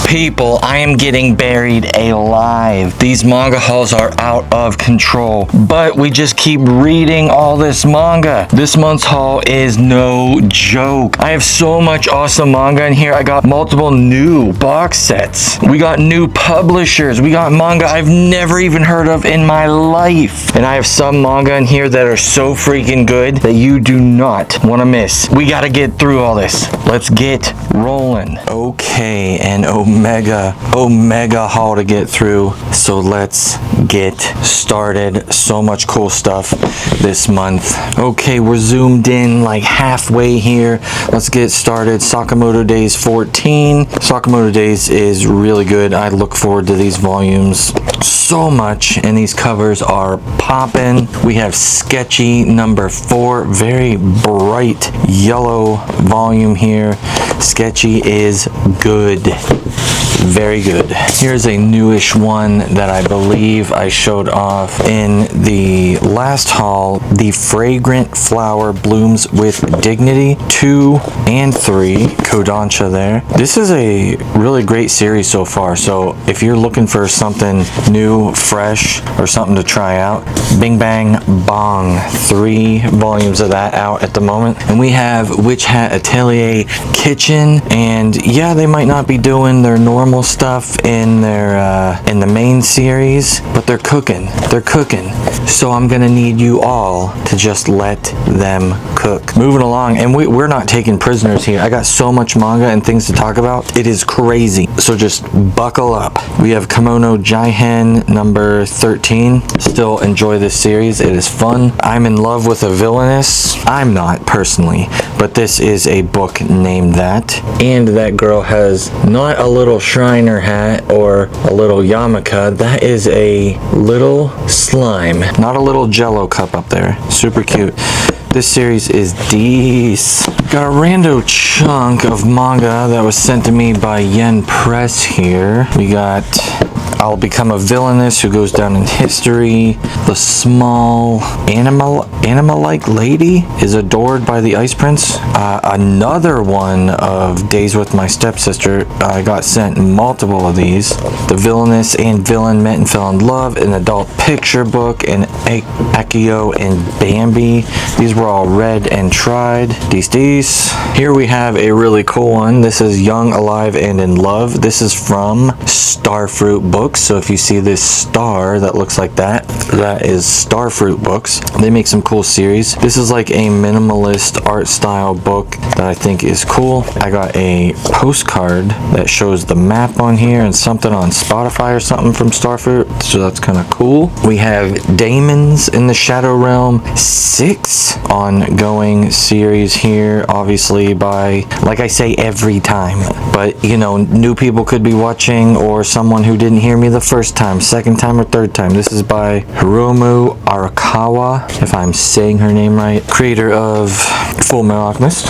People, I am getting buried alive. These manga hauls are out of control, but we just keep reading all this manga. This month's haul is no joke. I have so much awesome manga in here. I got multiple new box sets. We got new publishers. We got manga I've never even heard of in my life. And I have some manga in here that are so freaking good that you do not want to miss. We got to get through all this. Let's get rolling. Okay, and Omega haul to get through. So let's get started. So much cool stuff this month. Okay, we're zoomed in like halfway here. Let's get started. Sakamoto Days 14. Sakamoto Days is really good. I look forward to these volumes so much, and these covers are popping. We have Sketchy number 4, very bright yellow volume here. Sketchy is good, very good. Here's a newish one that I believe I showed off in the last haul. The Fragrant Flower Blooms with Dignity 2 and 3, Kodansha there. This is a really great series so far, so if you're looking for something new, fresh, or something to try out, Bing Bang Bong, 3 volumes of that out at the moment. And we have Witch Hat Atelier Kitchen, and yeah, they might not be doing their normal stuff in their in the main series, but they're cooking. So I'm gonna need you all to just let them cook. Moving along, and we're not taking prisoners here. I got so much manga and things to talk about. It is crazy. So just buckle up. We have Kimono Jihen number 13. Still enjoy this series. It is fun. I'm in love with a villainess. I'm not personally, but this is a book named that. And that girl has not a little Shriner hat or a little yarmulke. That is a little slime, not a little Jello cup up there. Super cute. This series is decent. Got a rando chunk of manga that was sent to me by Yen Press here. We got I'll Become a Villainess Who Goes Down in History. The Small Animal-like Lady is Adored by the Ice Prince. Another one of Days with My Stepsister. I got sent multiple of these. The Villainess and Villain Met and Fell in Love, an adult picture book, and Akio and Bambi. These were all read and tried. These. Here we have a really cool one. This is Young, Alive, and in Love. This is from Starfruit Books. So if you see this star that looks like that, that is Starfruit Books. They make some cool series. This is like a minimalist art style book that I think is cool. I got a postcard that shows the map on here and something on Spotify or something from Starfruit. So that's kind of cool. We have Daemons in the Shadow Realm 6 ongoing series here, obviously by, like I say every time, but you know, new people could be watching, or someone who didn't hear me the first time, second time, or third time. This is by Hiromu Arakawa, if I'm saying her name right, creator of Full Metal Alchemist.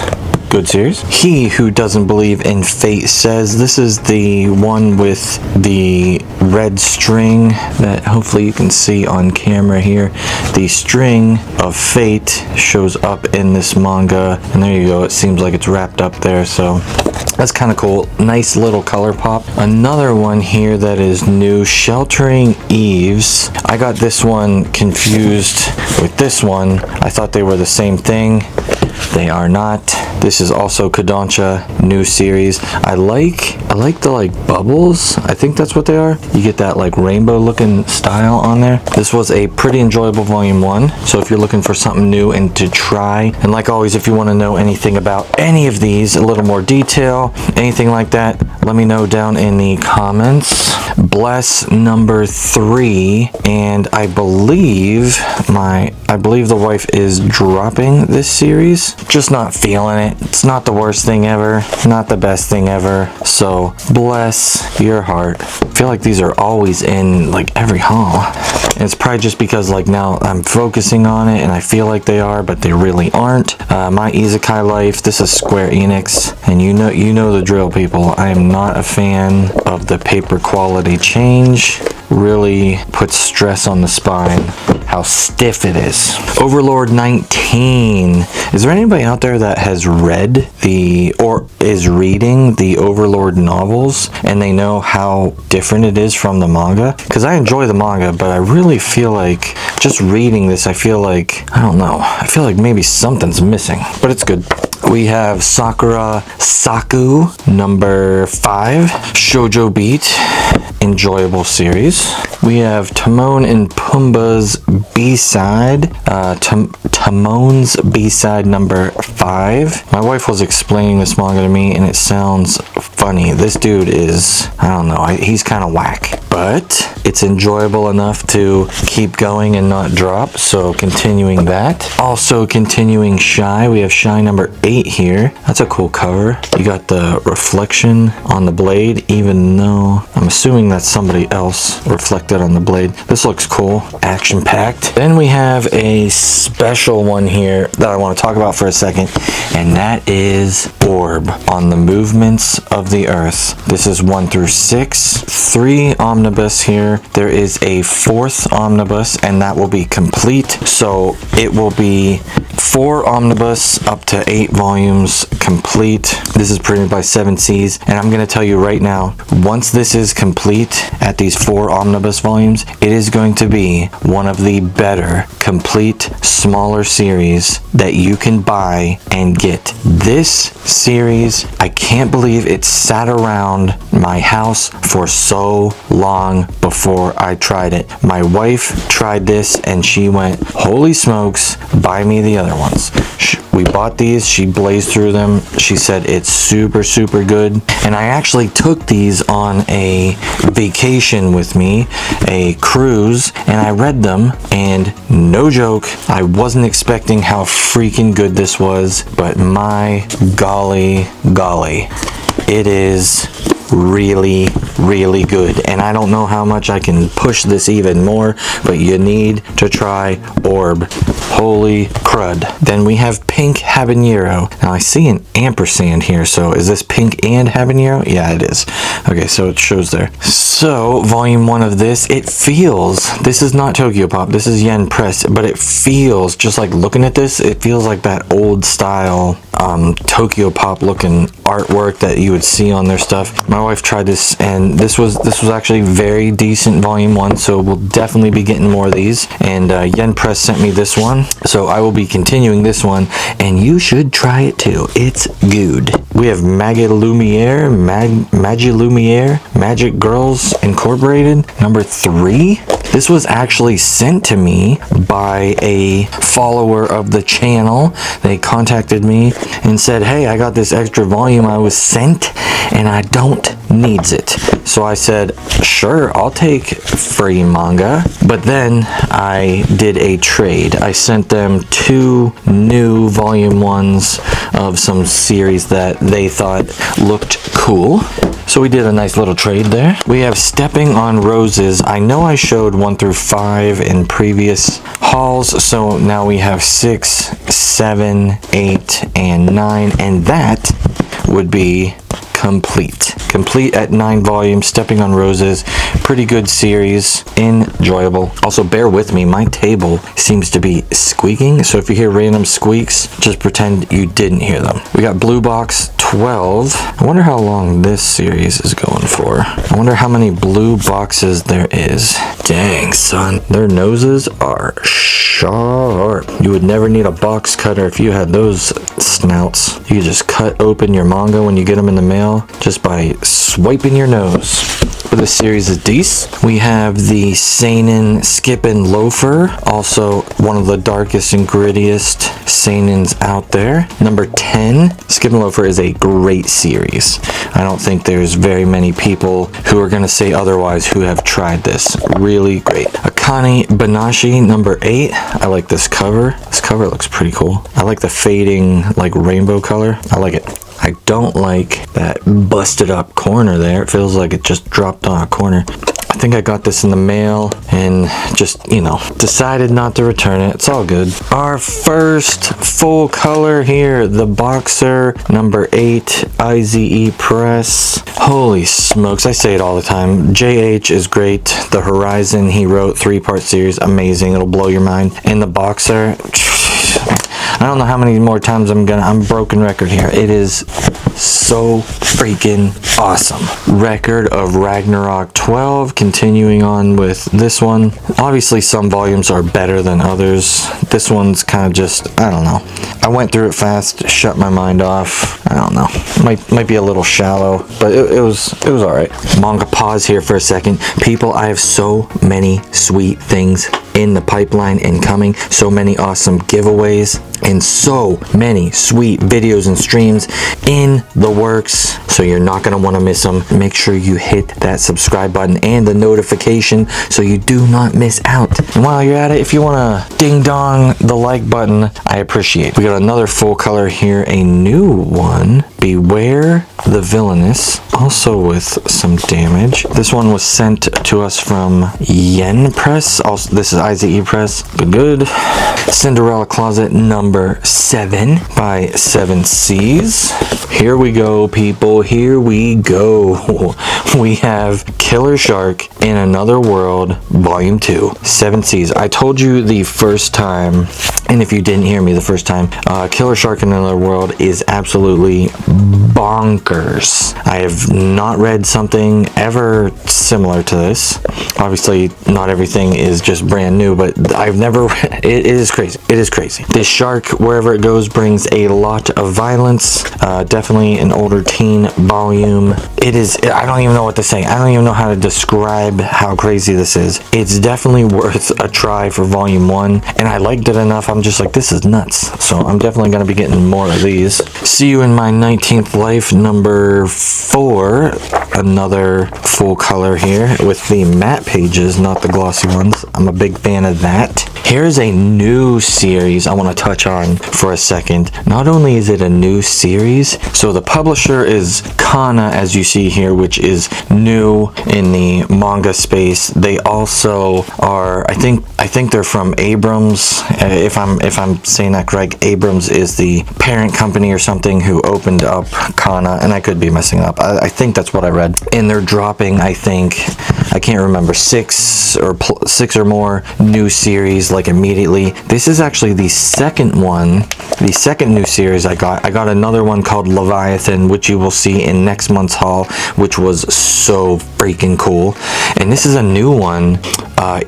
Good series. He Who Doesn't Believe in Fate Says. This is the one with the red string that hopefully you can see on camera here. The string of fate shows up in this manga, and there you go. It seems like it's wrapped up there, so that's kind of cool. Nice little color pop. Another one here that is new, Sheltering Eves. I got this one confused with this one. I thought they were the same thing. They are not. This is also Kodansha, new series. I like the like bubbles. I think that's what they are. You get that like rainbow looking style on there. This was a pretty enjoyable volume 1. So if you're looking for something new and to try, and like always, if you want to know anything about any of these, a little more detail, anything like that, let me know down in the comments. Bless number 3, and I believe the wife is dropping this series. Just not feeling it. It's not the worst thing ever, not the best thing ever. So bless your heart. I feel like these are always in like every haul. And it's probably just because like now I'm focusing on it and I feel like they are, but they really aren't. My Isekai Life. This is Square Enix, and you know the drill, people. I am not a fan of the paper quality change. really puts stress on the spine. How stiff it is. Overlord 19. Is there anybody out there that has read or is reading the Overlord novels and they know how different it is from the manga? Because I enjoy the manga, but I really feel like just reading this, I feel like, I don't know, I feel like maybe something's missing, but it's good. We have Sakura Saku number 5, Shoujo Beat, enjoyable series. We have Timon and Pumbaa's B-side, Timon's B-side number 5. My wife was explaining this manga to me and it sounds funny. This dude is, I don't know, he's kind of whack, but it's enjoyable enough to keep going and not drop, so continuing that. Also continuing Shy, we have Shy number 8 here. That's a cool cover. You got the reflection on the blade, even though I'm assuming that's somebody else reflected on the blade. This looks cool, action-packed. Then we have a special one here that I want to talk about for a second, and that is Orb on the movements of the earth. This is 1 through 6, 3 omnibus here. There is a 4th omnibus, and that will be complete. So it will be 4 omnibus up to 8 volumes complete. This is printed by 7 Seas, and I'm going to tell you right now, once this is complete at these 4 omnibus volumes, it is going to be one of the better complete smaller series that you can buy and get. This series, I can't believe it sat around my house for so long before I tried it. My wife tried this and she went, holy smokes, buy me the other ones. We bought these, she blazed through them. She said it's super, super good. And I actually took these on a vacation with me, a cruise, and I read them, and no joke, I wasn't expecting how freaking good this was, but my golly, it is really, really good. And I don't know how much I can push this even more, but you need to try Orb. Holy crud. Then we have Pink Habanero. Now I see an ampersand here, so is this pink and habanero? Yeah, it is. Okay, so it shows there. So volume 1 of this, it feels, this is not Tokyo Pop, this is Yen Press, but it feels, just like looking at this, it feels like that old style Tokyo Pop looking artwork that you would see on their stuff. My wife tried this, and this was actually very decent volume 1, so we'll definitely be getting more of these. And Yen Press sent me this one, so I will be continuing this one, and you should try it too. It's good. We have Magic Lumiere, Magic Girls Incorporated, number 3. This was actually sent to me by a follower of the channel. They contacted me and said, hey, I got this extra volume I was sent and I don't needs it. So I said, sure, I'll take free manga. But then I did a trade. I sent them 2 new volume 1s of some series that they thought looked cool. So we did a nice little trade there. We have Stepping on Roses. I know I showed 1 through 5 in previous hauls, so now we have 6, 7, 8, and 9, and that would be complete at 9 volumes. Stepping on Roses, pretty good series, enjoyable. Also, bear with me, my table seems to be squeaking, so if you hear random squeaks, just pretend you didn't hear them. We got Blue Box 12. I wonder how long this series is going for. I wonder how many blue boxes there is. Dang, son, their noses are sharp. You would never need a box cutter if you had those snouts. You could just cut open your manga when you get them in the mail just by swiping your nose. For this series is decent. We have the Seinen Skippin' Loafer, also one of the darkest and grittiest Seinens out there. Number 10, Skippin' Loafer is a great series. I don't think there's very many people who are going to say otherwise who have tried this. Really great. Akane Banashi, number 8. I like this cover. This cover looks pretty cool. I like the fading, like, rainbow color. I like it. I don't like that busted up corner there. It feels like it just dropped on a corner. I think I got this in the mail and just, you know, decided not to return it. It's all good. Our first full color here, the Boxer number 8 IZE Press. Holy smokes, I say it all the time. JH is great. The Horizon he wrote 3-part series, amazing. It'll blow your mind. And the Boxer, I don't know how many more times I'm broken record here. It is so freaking awesome. Record of Ragnarok 12, continuing on with this one. Obviously some volumes are better than others. This one's kind of just, I don't know. I went through it fast, shut my mind off. I don't know. Might be a little shallow, but it was all right. Manga pause here for a second. People, I have so many sweet things in the pipeline and coming, so many awesome giveaways and so many sweet videos and streams in the works, so you're not going to want to miss them. Make sure you hit that subscribe button and the notification so you do not miss out. And while you're at it, if you want to ding dong the like button, I appreciate it. We got another full color here, a new one, Beware the Villainous, also with some damage. This one was sent to us from Yen Press. Also, this is IZE Press. Good. Cinderella Closet number 7 by 7 Seas. Here we go, people. Here we go. We have Killer Shark in Another World, Volume 2, 7 Seas. I told you the first time, and if you didn't hear me the first time, Killer Shark in Another World is absolutely bonkers. I have not read something ever similar to this. Obviously, not everything is just brand new, but I've never read it. It is crazy. It is crazy. This shark, wherever it goes, brings a lot of violence. Definitely an older teen volume. It is, I don't even know what to say. I don't even know how to describe how crazy this is. It's definitely worth a try for volume 1, and I liked it enough. I'm just like, this is nuts. So I'm definitely going to be getting more of these. See You in My 19th Life number 4. Another full color here with the matte pages, not the glossy ones. I'm a big fan of that. Here's a new series I want to touch on for a second. Not only is it a new series, so the publisher is Kana, as you see here, which is new in the manga space. They also are, I think they're from Abrams. If I'm saying that correct, Abrams is the parent company or something who opened up Kana, and I could be messing up. I think that's what I read. And they're dropping, I think, I can't remember, 6 or more new series like immediately. This is actually the second one, the second new series I got. I got another one called Leviathan, which you will see in next month's haul, which was so freaking cool. And this is a new one,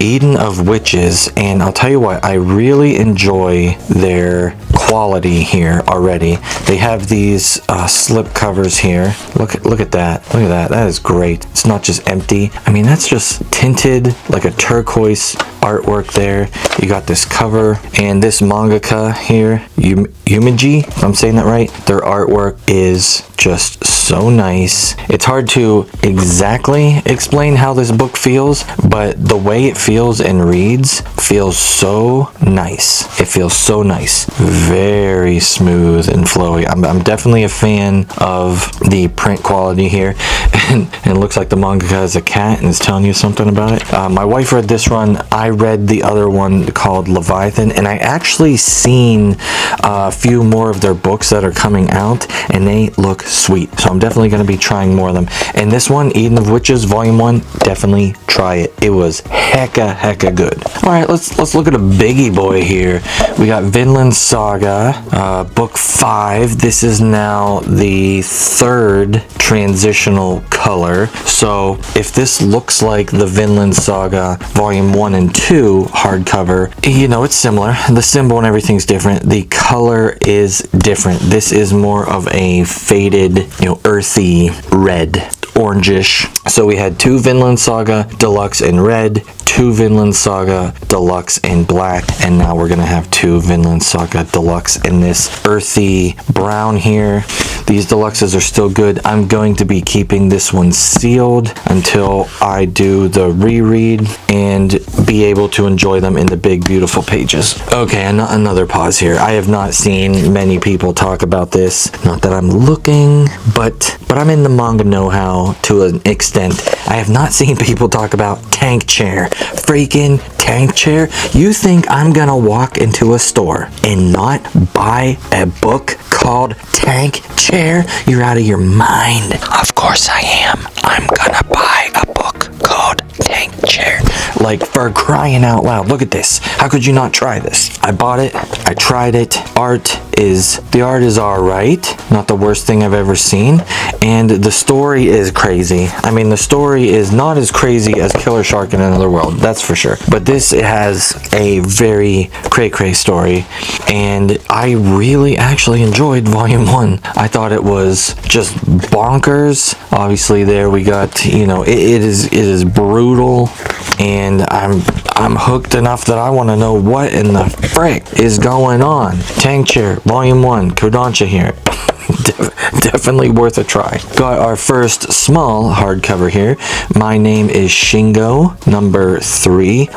Eden of Witches, and I'll tell you what, I really enjoy their quality here already. They have these slip covers here. Look at that. Look at that. That is great. It's not just empty. I mean, that's just tinted like a turquoise artwork there. You got this cover, and this mangaka here, Yumiji, if I'm saying that right, their artwork is just so nice. It's hard to exactly explain how this book feels, but the way it feels and reads feels so nice. It feels so nice. Very smooth and flowy. I'm definitely a fan of the print quality here, and it looks like the mangaka is a cat and is telling you something about it. My wife read this one. I read the other one called Leviathan, and I actually seen a few more of their books that are coming out, and they look sweet. So I'm definitely going to be trying more of them. And this one, Eden of Witches, Volume 1, definitely try it. It was hecka good. All right, let's look at a biggie boy here. We got Vinland Saga, Book 5. This is now the 3rd transitional color. So if this looks like the Vinland Saga Volume 1 and 2 hardcover, you know, it's similar. The symbol and everything's different. The color is different. This is more of a faded, you know, earthy red, orangish. So we had 2 Vinland Saga Deluxe in red, 2 Vinland Saga Deluxe in black, and now we're gonna have 2 Vinland Saga Deluxe in this earthy brown here. These deluxes are still good. I'm going to be keeping this one sealed until I do the reread and be able to enjoy them in the big beautiful pages. Okay, another pause here. I have not seen many people talk about this. Not that I'm looking, but but I'm in the manga know-how to an extent. I have not seen people talk about tank chair. Freaking tank chair? You think I'm gonna walk into a store and not buy a book called Tank Chair? You're out of your mind. Of course I am. I'm gonna buy a book called Tank Chair. Like, for crying out loud, look at this. How could you not try this? I bought it. I tried it. The art is alright. Not the worst thing I've ever seen. And the story is crazy. I mean, the story is not as crazy as Killer Shark in Another World, that's for sure. But this has a very cray-cray story. And I really actually enjoyed Volume 1. I thought it was just bonkers. Obviously, there we got, you know, it is brutal. And I'm hooked enough that I want to know what in the frick is going on. Tank Chair, Volume 1, Kodansha here. Definitely worth a try. Got our first small hardcover here. My Name is Shingo, number 3.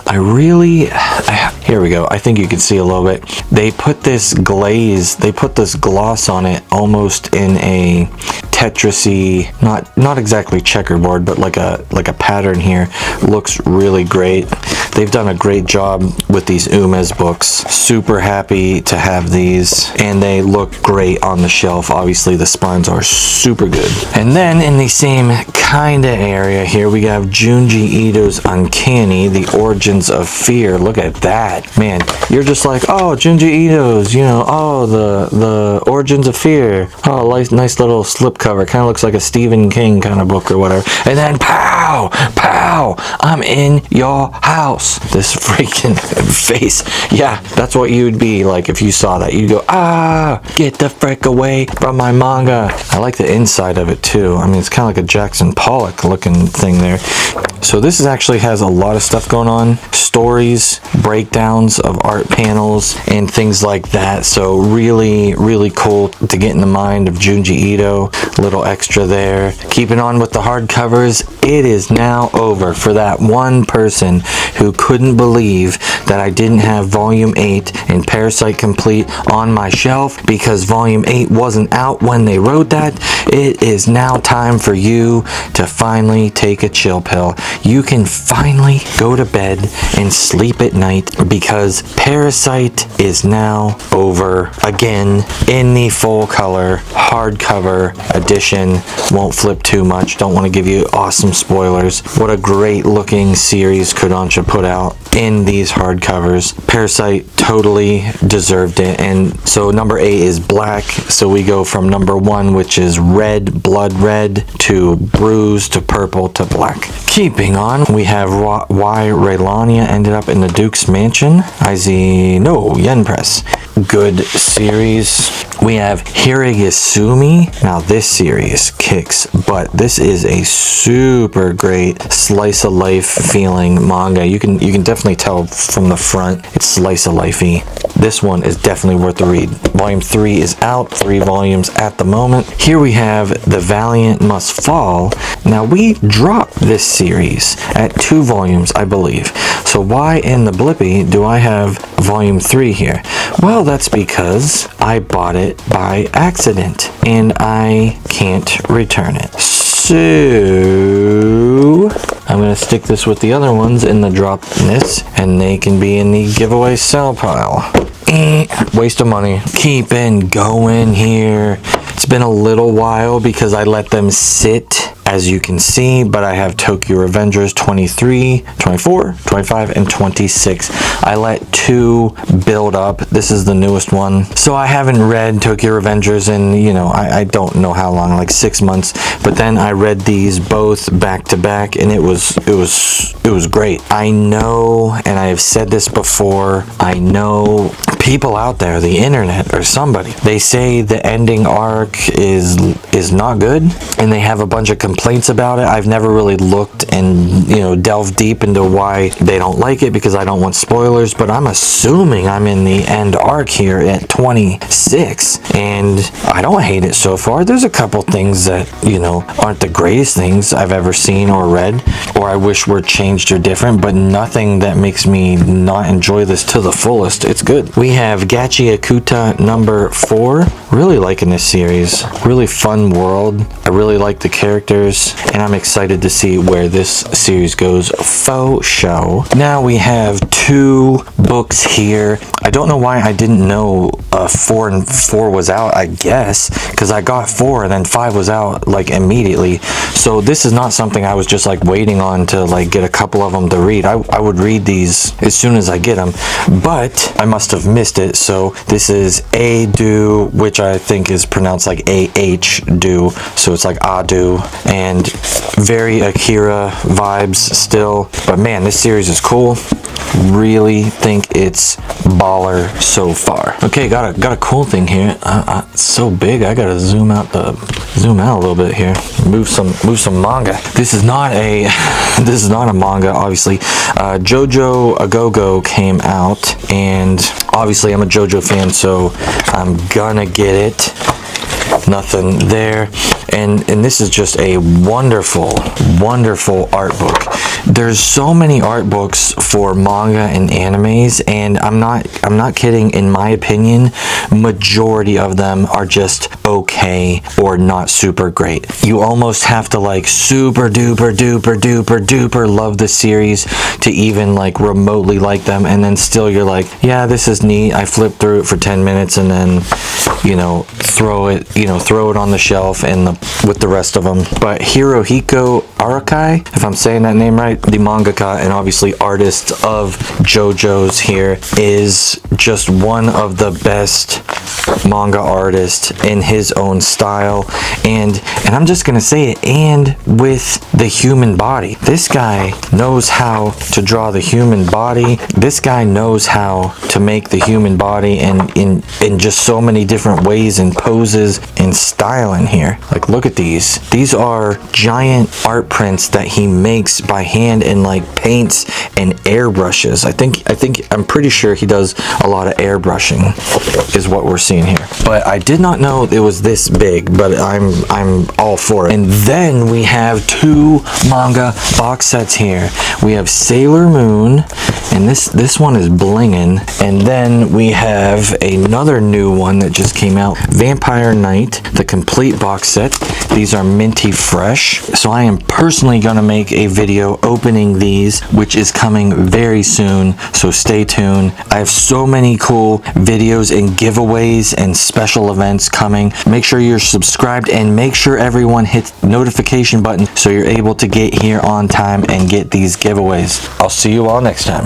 Here we go. I think you can see a little bit. They put this glaze, they put this gloss on it almost in a Tetris-y, not exactly checkerboard, but like a pattern here. Looks really great. They've done a great job with these Umes books. Super happy to have these, and they look great on the shelf. Obviously, the spines are super good. And then in the same kind of area here, we have Junji Ito's Uncanny, The Origins of Fear. Look at that. Man, you're just like, oh, Junji Ito's, you know, oh, the Origins of Fear. Oh, nice little slipcover. Kind of looks like a Stephen King kind of book or whatever. And then pow, pow, I'm in your house. This freaking face. Yeah, that's what you would be like if you saw that. You'd go, ah, get the frick away from my manga. I like the inside of it too. I mean, it's kind of like a Jackson Pollock looking thing there. So this actually has a lot of stuff going on. Stories, breakdowns of art panels, and things like that. So really, really cool to get in the mind of Junji Ito. Little extra there. Keeping on with the hardcovers, it is now over for that one person who couldn't believe that I didn't have Volume 8 and Parasite Complete on my shelf because Volume 8 wasn't out when they wrote that. It is now time for you to finally take a chill pill. You can finally go to bed and sleep at night because Parasite is now over again in the full color hardcover edition. Won't flip too much. Don't want to give you awesome spoilers. What a great looking series Kodansha put out in these hardcovers. Parasite totally deserved it. And so number 8 is black. So we go from number 1, which is red, blood red, to bruise, to purple, to black. Keeping on, we have why Raylania ended up in the Duke's Mansion. Yen Press. Good series. We have Hiragasumi. Now this series kicks butt. This is a super great slice of life feeling manga. You can definitely tell from the front it's slice of lifey. This one is definitely worth the read. Volume 3 is out, 3 volumes at the moment. Here we have The Valiant Must Fall. Now we dropped this series at 2 volumes, I believe. So why in the blippy do I have Volume 3 here? Well, that's because I bought it by accident and I can't return it. So I'm going to stick this with the other ones in the drop list and they can be in the giveaway sell pile. Waste of money. Keeping going here. It's been a little while because I let them sit, as you can see, but I have Tokyo Revengers 23, 24, 25, and 26. I let 2 build up. This is the newest one. So I haven't read Tokyo Revengers in, you know, I don't know how long, like 6 months. But then I read these both back to back and it was great. I know, and I have said this before, I know people out there, the internet or somebody, they say the ending arc is not good and they have a bunch of complaints about it. I've never really looked and, you know, delved deep into why they don't like it because I don't want spoilers, but I'm assuming I'm in the end arc here at 26 and I don't hate it so far. There's a couple things that, you know, aren't the greatest things I've ever seen or read or I wish were changed or different, but nothing that makes me not enjoy this to the fullest. It's good. We have Gachi Akuta number 4. Really liking this series. Really fun world. I really like the characters, and I'm excited to see where this series goes. Faux show. Now we have 2 books here. I don't know why I didn't know 4 and 4 was out, I guess, because I got 4 and then 5 was out like immediately. So this is not something I was just like waiting on to like get a couple of them to read. I would read these as soon as I get them, but I must have missed it. So this is A-do, which I think is pronounced like A-H-do, so it's like Adu, and very Akira vibes still. But man, this series is cool. Really think it's baller so far. Okay, got a cool thing here. It's so big. I gotta zoom out a little bit here. Move some manga. This is not a manga, obviously. JoJo A Go-Go came out, and obviously I'm a JoJo fan, so I'm gonna get it. Nothing there. And this is just a wonderful art book. There's so many art books for manga and animes, and I'm not kidding. In my opinion, majority of them are just okay or not super great. You almost have to like super duper love the series to even like remotely like them, and then still you're like, yeah, this is neat. I flipped through it for 10 minutes and then, you know, throw it on the shelf and with the rest of them. But Hirohiko Arakai, if I'm saying that name right, the mangaka and obviously artist of JoJo's here, is just one of the best manga artists in his own style, and I'm just gonna say it, and with the human body. This guy knows how to draw the human body. This guy knows how to make the human body, and in just so many different ways and poses and style in here. Like, look at these. These are giant art prints that he makes by hand and like paints and airbrushes. I'm pretty sure he does a lot of airbrushing is what we're seeing here. But I did not know it was this big, but I'm all for it. And then we have 2 manga box sets here. We have Sailor Moon, and this one is blingin'. And then we have another new one that just came out, Vampire Knight, the complete box set. These are minty fresh. So I am personally gonna make a video opening these, which is coming very soon, so stay tuned. I have so many cool videos and giveaways and special events coming. Make sure you're subscribed, and make sure everyone hits the notification button so you're able to get here on time and get these giveaways. I'll see you all next time.